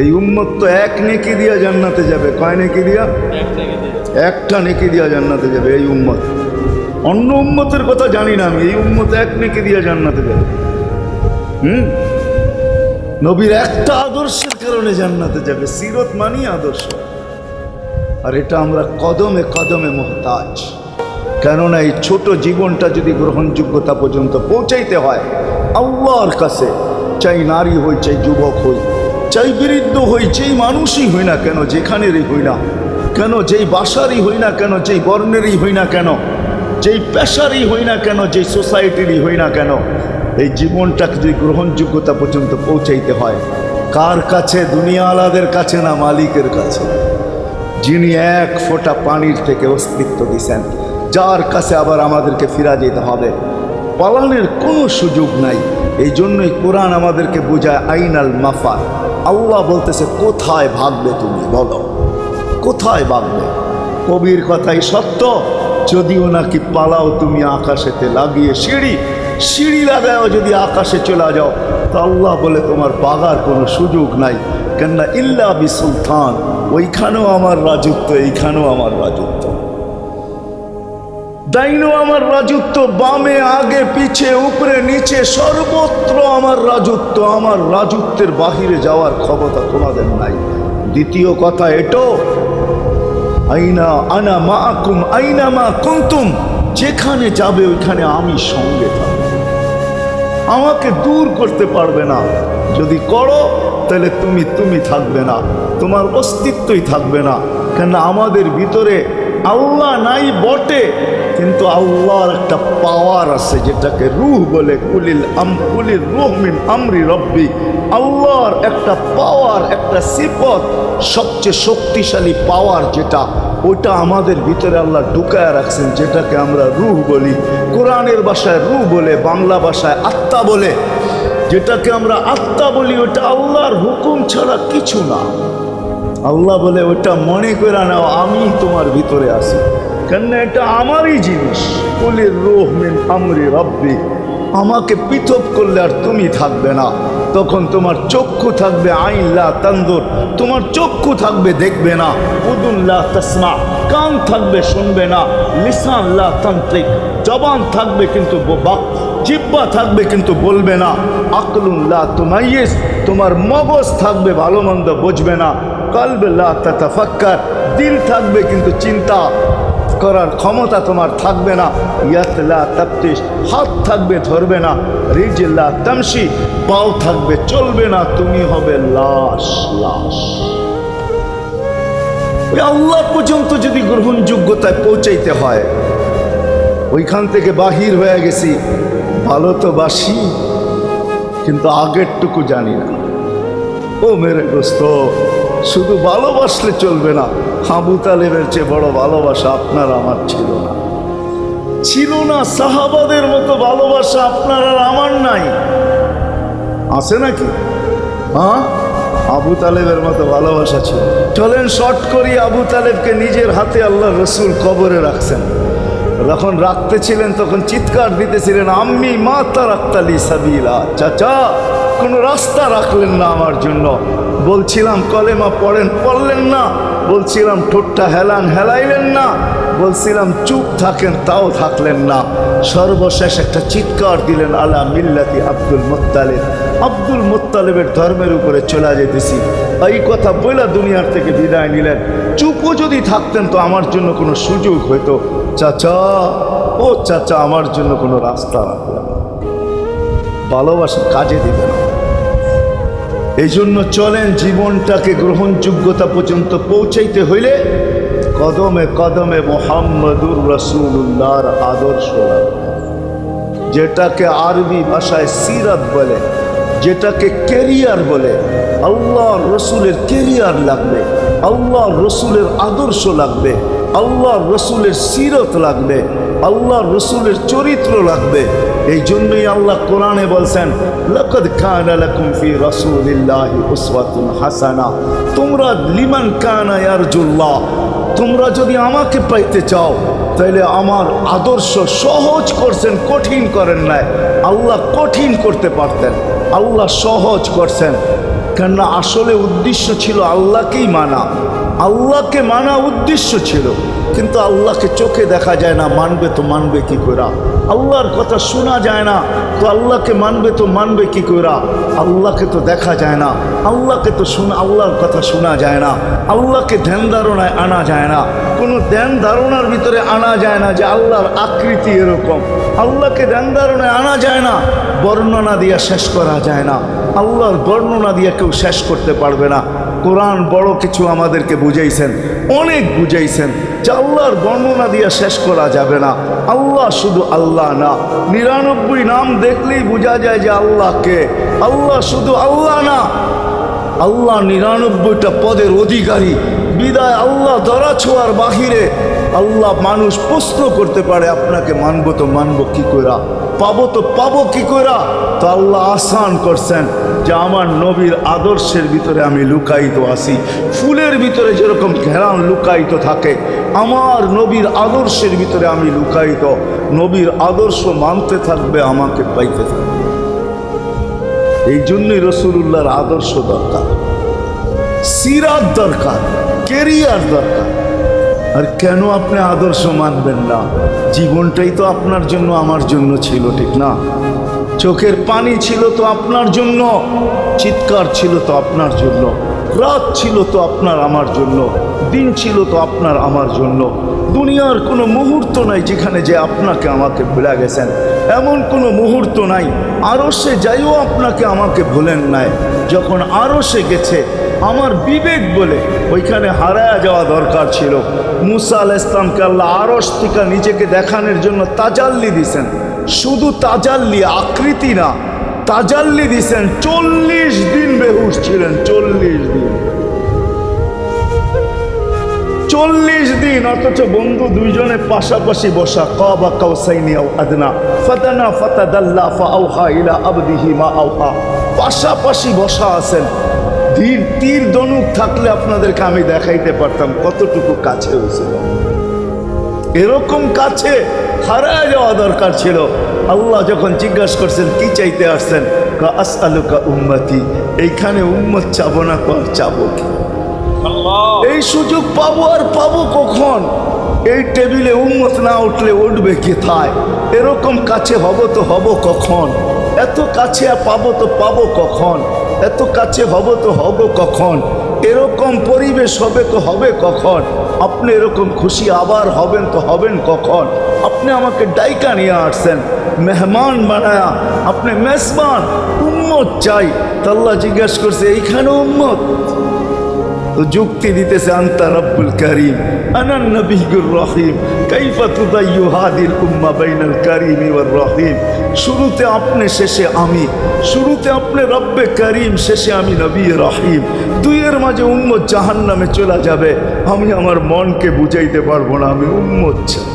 এই উম্মত তো এক নেকি দিয়া জান্নাতে যাবে। কয় নেকি দিয়া? একটা নেকি দিয়া জান্নাতে যাবে এই উম্মত। অন্য উম্মতের কথা জানি না আমি, এই উম্মত এক নেকি দিয়া জান্নাতে যাবে। নবীর একটা আদর্শের কারণে জান্নাতে যাবে। সিরত মানি আদর্শ, আর এটা আমরা কদমে কদমে মুহতাজ। কেননা এই ছোট জীবনটা যদি গ্রহণযোগ্যতা পর্যন্ত পৌঁছাইতে হয় আল্লাহর কাছে, চাই নারী হই, চাই যুবক হই, চাই বৃদ্ধ হই, যেই মানুষই হই না কেন, যেখানেরই হই না কেন, যেই বাসারই হই না কেন, যেই বর্ণেরই হই না কেন, যেই পেশারই হই না কেন, যেই সোসাইটিরই হই না কেন, এই জীবনটাকে যদি গ্রহণযোগ্যতা পর্যন্ত পৌঁছাইতে হয় কার কাছে? দুনিয়াওয়ালাদের কাছে না, মালিকের কাছে, যিনি এক ফোঁটা পানির থেকে অস্তিত্ব দিছেন, যার কাছে আবার আমাদেরকে ফিরা যেতে হবে। পালানোর কোনো সুযোগ নাই। এই জন্যই কোরআন আমাদেরকে বোঝায় আইনাল মাফার। আল্লাহ বলতেছে কোথায় ভাগবে তুমি, বলো কোথায় ভাগবে? কবির কথাই সত্য, যদিও নাকি পালাও তুমি আকাশেতে লাগিয়ে সিঁড়ি লাগাও যদি আকাশে চলে যাও, তো আল্লাহ বলে তোমার বাগার কোনো সুযোগ নাই। কেননা ইল্লা বি সুলতান, ওইখানেও আমার রাজত্ব, এইখানেও আমার রাজত্ব, ডাইনো আমার রাজত্ব, বামে আগে পিছে উপরে নিচে সর্বত্র আমার রাজত্ব। আমার রাজত্বের বাহিরে যাওয়ার ক্ষমতা তোমাদের নাই। দ্বিতীয় কথা এটো, আইনা আনা মাআকুম আইনা মা কুনতুম, যেখানে যাবে ওইখানে আমি সঙ্গে থাকব, আমাকে দূর করতে পারবে না। যদি করো তাহলে তুমি থাকবে না, তোমার অস্তিত্বই থাকবে না। কেন আমাদের ভিতরে আল্লাহ নাই বটে, কিন্তু আল্লাহর একটা পাওয়ার আছে যেটাকে রূহ বলে। কুলিল রূহ মিন আমরি রব্বি, আল্লাহর একটা পাওয়ার, একটা সিফত, সবচেয়ে শক্তিশালী পাওয়ার যেটা, ওটা আমাদের ভিতরে আল্লাহ ঢুকায় রাখছেন, যেটাকে আমরা রূহ বলি। কোরআনের ভাষায় রূহ বলে, বাংলা ভাষায় আত্মা বলে। যেটাকে আমরা আত্মা বলি ওটা আল্লাহর হুকুম ছাড়া কিছু না। আল্লাহ বলে ওটা মনে করে নাও আমি তোমার ভিতরে আছি, কেন এটা আমারই জিনিস। কুলির রূহ মিন আমরি রব্বি, আমাকে পৃথক করলে আর তুমি থাকবে না। তখন তোমার চক্ষু থাকবে আইন লা তানদুর, তোমার চক্ষু থাকবে দেখবে না। উদুন লা তাসমা, কান থাকবে শুনবে না। লিসান লা তান্তিক, জবান থাকবে কিন্তু জিহ্বা থাকবে কিন্তু বলবে না। আকলুন লা তুমাইয়িজ, তোমার মগজ থাকবে ভালো মন্দ বুঝবে না। কলব লা তাতাফাক্কার, দিল থাকবে কিন্তু চিন্তা করার ক্ষমতা তোমার থাকবে না। ইয়াত লা তাফতিশ, হাত থাকবে ধরবে না। রিজল লা তামশি, পাও থাকবে চলবে না। তুমি হবে লাশ। ওই আল্লাহ পর্যন্ত যদি গ্রহণযোগ্যতায় পৌঁছাইতে হয়, ওইখান থেকে বাহির হয়ে গেছি, ভালো তো বাসি কিন্তু আগেরটুকু জানি না। ও মেরে দোস্ত, শুধু ভালোবাসলে চলবে না। আবু তালেবের চেয়ে বড় ভালোবাসা আপনার আমার ছিল না। সাহাবাদের মতো ভালোবাসা আপনার আর আমার নাই, আছে নাকি? হ্যাঁ, আবু তালেবের মতো ভালোবাসা ছিল। চলেন শর্ট করি, আবু তালেবকে নিজের হাতে আল্লাহ রসুল কবরে রাখছেন। যখন রাখতেছিলেন তখন চিৎকার দিতেছিলেন, আম্মি মা তারাক্তালি সাবিলা, চাচা কোনো রাস্তা রাখলেন না আমার জন্য। বলছিলাম কলেমা পড়লেন না। বলছিলাম ঠোঁটটা হেলাইলেন না। বলছিলাম চুপ থাকেন, তাও থাকলেন না। সর্বশেষ একটা চিৎকার দিলেন, আলা মিল্লাতি আব্দুল মুত্তালিব, আব্দুল মুত্তালিবের ধর্মের উপরে চলে যেতেছি। এই কথা বলে দুনিয়ার থেকে বিদায় নিলেন। চুপও যদি থাকতেন তো আমার জন্য কোনো সুযোগ হইতো। চাচা, ও চাচা, আমার জন্য কোনো রাস্তা রাখলেন না। ভালোবাসা কাজে দিবে না। এই জন্য চলেন, জীবনটাকে গ্রহণযোগ্যতা পর্যন্ত পৌঁছাইতে হইলে কদমে কদমে মুহাম্মদুর রাসূলুল্লাহর আদর্শ, যেটাকে আরবি ভাষায় সিরাত বলে, যেটাকে কেরিয়ার বলে। আল্লাহর রসুলের কেরিয়ার লাগবে, আল্লাহর রসুলের আদর্শ লাগবে, আল্লাহর রসুলের সিরত লাগবে, আল্লাহর রসুলের চরিত্র লাগবে। এই জন্যই আল্লাহ কোরআনে বলছেন, লাকাদ কানা লাকুম ফি রাসূলিল্লাহি উসওয়াতুন হাসানা, তোমরা লিমান কানা ইয়ারজুল্লাহ, তোমরা যদি আমাকে পাইতে চাও তাহলে আমার আদর্শ সহজ করছেন, কঠিন করেন নাই। আল্লাহ কঠিন করতে পারতেন, আল্লাহ সহজ করছেন। কেননা আসলে উদ্দেশ্য ছিল আল্লাহকেই মানা, আল্লাহকে মানা উদ্দেশ্য ছিল। কিন্তু আল্লাহকে চোখে দেখা যায় না, মানবে তো মানবে কি করে? আল্লাহর কথা শোনা যায় না, তো আল্লাহকে মানবে তো মানবে কি করে? আল্লাহকে তো দেখা যায় না, আল্লাহকে তো আল্লাহর কথা শোনা যায় না, আল্লাহকে ধ্যান ধারণায় আনা যায় না, কোনো ধ্যান ধারণার ভিতরে আনা যায় না যে আল্লাহর আকৃতি এরকম। আল্লাহকে ধ্যান ধারণায় আনা যায় না, বর্ণনা দিয়ে শেষ করা যায় না। আল্লাহর বর্ণনা দিয়ে কেউ শেষ করতে পারবে না। কোরআন বড় কিছু আমাদেরকে বুঝাইছেন, অনেক বুঝাইছেন যে আল্লাহর বর্ণনা দিয়ে শেষ করা যাবে না। আল্লাহ শুধু আল্লাহ না, 99 নাম দেখলেই বোঝা যায় যে আল্লাহকে। আল্লাহ শুধু আল্লাহ না, আল্লাহ 99টা পদের অধিকারী। বিদায় আল্লাহ ধরা ছোঁয়ার বাহিরে আল্লাহ মানুষ প্রশ্ন করতে পারে, আপনাকে মানবো তো মানবো কি কইরা, পাবো তো পাবো কি কইরা? তো আল্লাহ আসান করছেন যে আমার নবীর আদর্শের ভিতরে আমি লুকায়িত আছি। ফুলের ভিতরে যেরকম ঘেরান লুকায়িত থাকে, আমার নবীর আদর্শের ভিতরে আমি লুকায়িত। নবীর আদর্শ মানতে থাকবে, আমাকে পাইতে থাকবে। এই জন্যই রসুলুল্লাহর আদর্শ দরকার, সিরাত দরকার, কেরিয়ার দরকার। আর কেন আপনি আদর্শ মানবেন না? জীবনটাই তো আপনার জন্য আমার জন্য ছিল, ঠিক না? চোখের পানি ছিল তো আপনার জন্য, চিৎকার ছিল তো আপনার জন্য, রাত ছিল তো আপনার আমার জন্য, দিন ছিল তো আপনার আমার জন্য। দুনিয়ার কোনো মুহূর্ত নাই যেখানে যে আপনাকে আমাকে ভুলে গেছেন, এমন কোনো মুহূর্ত নাই। আরশে যাইও আপনাকে আমাকে ভুলেন নাই। যখন আরশে গেছে আমার বিবেক বলে ওইখানে হারায়া যাওয়া দরকার ছিল। মুসা আলাইহিস সালামকে আল্লাহ আরশ থেকে নিজেকে দেখানোর জন্য তাজাল্লি দিছেন। শুধু তাজাল্লি, আকৃতি না, তাজাল্লি দিছেন। 40 দিন বেহুশ ছিলেন, 40 দিন, 40 দিন। অথচ বন্ধু দুইজনে পাশাপাশি বসা, কাবা কাউসাইনি আও আদনা ফাদানা ফাতাদাল্লা ফাআওহা ইলা আবদিহি মা আওহা, পাশাপাশি বসা আছেন। তীর ধনুক থাকলে আপনাদেরকে আমি দেখাইতে পারতাম কতটুকু কাছে হয়েছিল। এরকম কাছে হারায় যাওয়া দরকার ছিল। আল্লাহ যখন জিজ্ঞাসা করছেন কি চাইতে আসছেন, আসআলুকা উম্মতি, এইখানে উম্মত চাবো না, চাবো কি? এই সুযোগ পাবো আর পাবো কখন? এই টেবিলে উম্মত না উঠলে উঠবে কোথায়? এরকম কাছে হব তো হব কখন? এত কাছে পাবো তো পাবো কখন? এত কাছে হব তো হব কখন? এরকম পরিবেশ হবে তো হবে কখন? আপনি এরকম খুশি আবার হবেন তো হবেন কখন? আপনি আমাকে ডাইকা নিয়ে আসছেন, মেহমান বানায়া, আপনি মেজবান, উম্মত চাই। তা আল্লাহ জিজ্ঞাসা করছে এইখানে উম্মত? তো যুক্তি দিতেছে আনতা রব্বুল করিম আনান নবিয়্যুর রহিম কাইফা তুদাইয়ু হাদিল উম্মাহ বাইনাল করিম ওয়ার রহিম। শুরুতে আপনি, শেষে আমি। শুরুতে আপনি রব্বে করিম, শেষে আমি নবী রহিম। দুইয়ের মাঝে উম্মত জাহান্নামে চলে যাবে, আমি আমার মনকে বুঝাইতে পারবো না, আমি উম্মত চাই।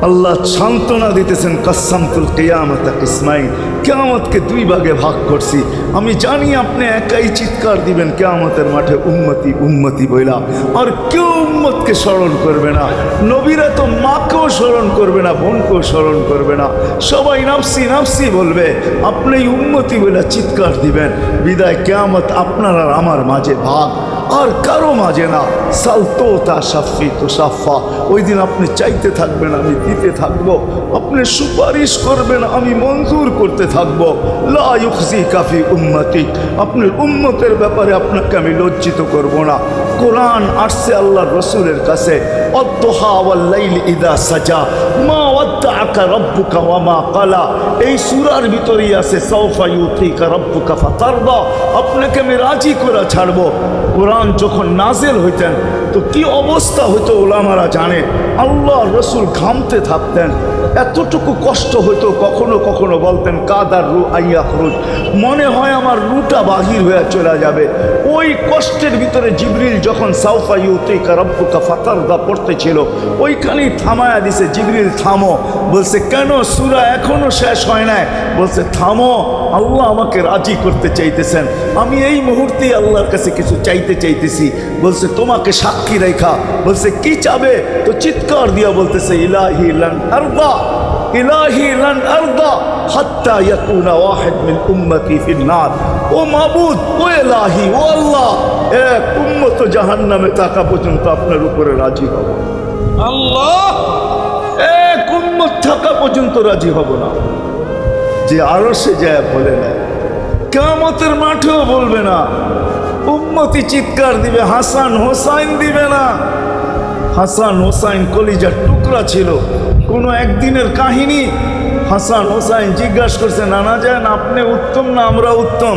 আল্লাহ সান্ত্বনা দিতেছেন, কাসামতুল কিয়ামতা কিসমাইন, কিয়ামতকে 2 ভাগে ভাগ করছি। আমি জানি আপনি একাই চিৎকার দিবেন কিয়ামতের মাঠে উম্মতি উম্মতি বইলা, আর কেউ উম্মতকে স্মরণ করবে না। নবীরা তো মাকেও স্মরণ করবে না, বোনকেও স্মরণ করবে না, সবাই নাফসি নাফসি বলবে। আপনি উম্মতি বইলা চিৎকার দিবেন। বিদায় কিয়ামত আপনার আর আমার মাঝে ভাগ, আর কারো মাঝে না। সালতো তা সাফি তো সাফা, ওই দিন আপনি চাইতে থাকবেন, আমি দিতে থাকবো। আপনি সুপারিশ করবেন, আমি মঞ্জুর করতে থাকবো। লা ইউখজি কাফি উম্মতি, আপনার উম্মতের ব্যাপারে আপনাকে আমি লজ্জিত করব না। কোরআন আসছে আল্লাহর রসুলের কাছে, অদ্দুহা ওয়াল লাইলি ইদা সাজা মা ওয়াদ্দাআকা রাব্বুকা ওয়া মা ক্বালা। এই সূরার ভিতরেই আছে সাউফা ইউতিকা রাব্বুকা ফাতারদা, আপনাকে আমি রাজি করে ছাড়বো। কোরআন যখন নাজেল হইতেন তো কি অবস্থা হইতো ওলামারা জানে। আল্লাহ রসুল ঘামতে থাকতেন, এতটুকু কষ্ট হইতো, কখনো কখনো বলতেন কাদার রু আইয়া খরুজ, মনে হয় আমার রুটা বাহির হয়ে চলে যাবে। ওই কষ্টের ভিতরে জিবরিল যখন সাউফা ইউতিকা রাব্বুকা ফাতারদা পড়তেছিল, ওইখানেই থামায়া দিছে, জিবরিল থামো। বলছে কেন? সূরা এখনো শেষ হয় নাই। বলছে থামো, আল্লাহ আমাকে রাজি করতে চাইতেছেন, আমি এই মুহূর্তেই আল্লাহর কাছে কিছু চাইতে চাইতেছি। বলছে তোমাকে সাক্ষী রেখা। বলছে কি চাবে? তো চিৎকার দিয়া বলতেছে ইলাহি লান আরদা, ইলাহি লান আরদা হাত্তা ইয়াকুনা ওয়াহিদ মিন উম্মতি ফিন নার। ও মাবুদ, ও ইলাহি, ও আল্লাহ, এক উম্মত জাহান্নামে থাকা পর্যন্ত আপনার উপরে রাজি হব। আল্লাহ, এক উম্মত থাকা পর্যন্ত রাজি হব না। যে আরশে যায় বলে না, কিয়ামতের মাঠেও বলবে না। উম্মতি চিৎকার দিবে, হাসান হোসাইন দিবে না। হাসান হোসাইন কলিজার টুকরা ছিল, কোনো একদিনের কাহিনী। হাসান হোসাইন জিজ্ঞাসা করছে, নানা যান আপনি উত্তম না আমরা উত্তম?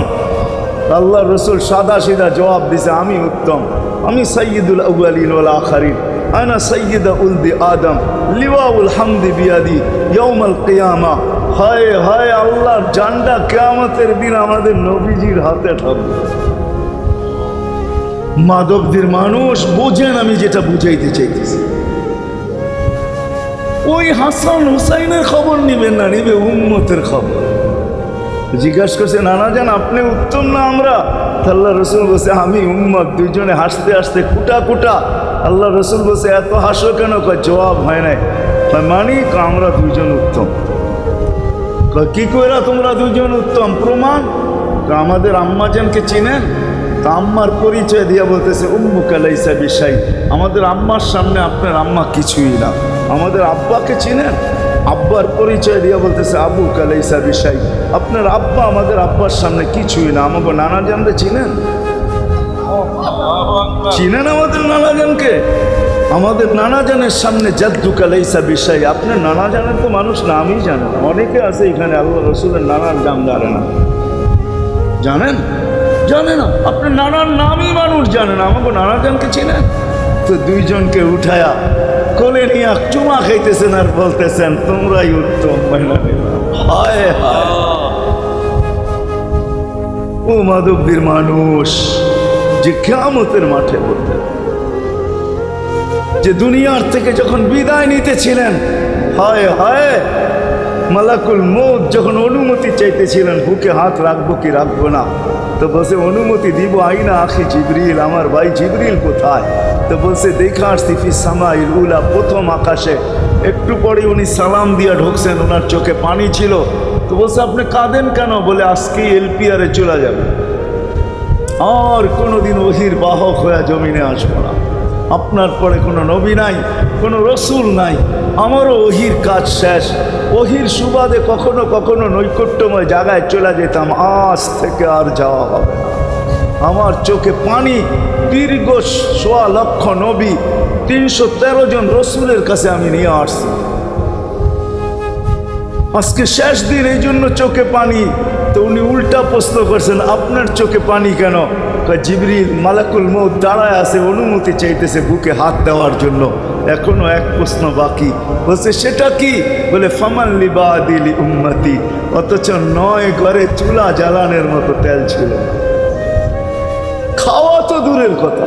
আল্লাহ রসুল সাদা সিধা জবাব দিছে, আমি উত্তম, আমি সাইয়্যিদুল আউয়ালিন ওয়াল আখিরিন, আনা সাইয়্যিদা উলদি আদম, লিওয়াউল হামদি বিয়াদি ইয়াউমাল কিয়ামা। হায় হায়, আল্লাহর জান্ডা কিয়ামতের দিন আমাদের নবীজির হাতে থাকবে। মাধবদের মানুষ বোঝেন আমি যেটা বুঝাইতে চাইতেছি। ওই হাসান হুসাইনের খবর নিবেন না, নিবে উম্মতের খবর। জিজ্ঞাসা করছে, নানা যান আপনি উত্তম না আমরা? আল্লাহ রসুল বলছে, আমি উম্মত। দুইজনে হাসতে হাসতে কুটা কুটা। আল্লাহ রসুল বলছে, এত হাসো কেন? জবাব হয় নাই। মানি আমরা দুইজন উত্তম। কি কইরা তোমরা দুইজন উত্তম? প্রমাণ। আমাদের আম্মাজানকে চিনেন? তা আম্মার পরিচয় দিয়া বলতেছে, উম্মুকা লাইসা বিশাই। আমাদের আম্মার সামনে আপনার আম্মা কিছুই না। আমাদের আব্বাকে চিনেন? আব্বার পরিচয় দিয়া বলতেছে, আবু কালাইসা বিশাই। আপনার আব্বা আমাদের আব্বার সামনে কিছুই না। আমাকে নানা জানতে চিনেন? চিনেন আমাদের নানা জানকে? আমাদের নানা জানের সামনে জাদ্দু কালাইসা বিশাই। আপনার নানা জানের তো মানুষ নামই জানে না। অনেকে আছে এখানে আল্লাহ রসুলের নানার নাম জানে না। জানেন? জানে না। আপনার নানার নামই মানুষ জানে না। আমাকে নানা জানকে চিনেন? তো দুইজনকে উঠায়া কোলে নিয়ে চুমা খাইতেছেন আর বলতেছেন, তোমরাই উত্তম মহিলা। হায় হায়, ও মাধবদীর মানুষ যে কিয়ামতের মাঠে বলতেন, যে দুনিয়ার থেকে যখন বিদায় নিতেছিলেন, হায় হায়, মালাকুল মউত যখন অনুমতি চাইতেছিলেন, বুকে হাত রাখবো কি রাখবো না, তো বলছে অনুমতি দিব। আইনা আখি জিবরিল, আমার ভাই জিবরিল কোথায়? তো বলছে, দেখা আসছি ফি সামাইল উলা, প্রথম আকাশে। একটু পরে উনি সালাম দিয়া ঢুকছেন, ওনার চোখে পানি ছিল। তো বলছে, আপনি কাঁদেন কেন? বলে, আজকেই এলপিআরে চলে যাবে, আর কোনোদিন ওহির বাহক হয়ে জমিনে আসবো না। আপনার পরে কোনো নবী নাই, কোনো রসুল নাই, আমারও ওহির কাজ শেষ। ওহির সুবাদে কখনো কখনো নৈকট্যময় জায়গায় চলে যেতাম, আজ থেকে আর যাওয়া হবে না। আমার চোখে পানি। দীর্ঘ ১.৫ লক্ষ নবী, ৩১৩ জন রসুলের কাছে আমি নিয়ে আসছি। আজকে শেষ দিন, এই জন্য চোখে পানি। তো উনি উল্টা প্রশ্ন করছেন, আপনার চোখে পানি কেন? জিবরিল মালাকুল মউত দাঁড়ায় আছে, অনুমতি চাইতেছে বুকে হাত দেওয়ার জন্য। এখনো এক প্রশ্ন বাকি। বলছে, সেটা কি? বলে, ফামান লিবাদিলি উম্মতি। অথচ ৯ ঘরে চুলা জ্বালানোর মতো তেল ছিল। খাওয়া তো দূরের কথা,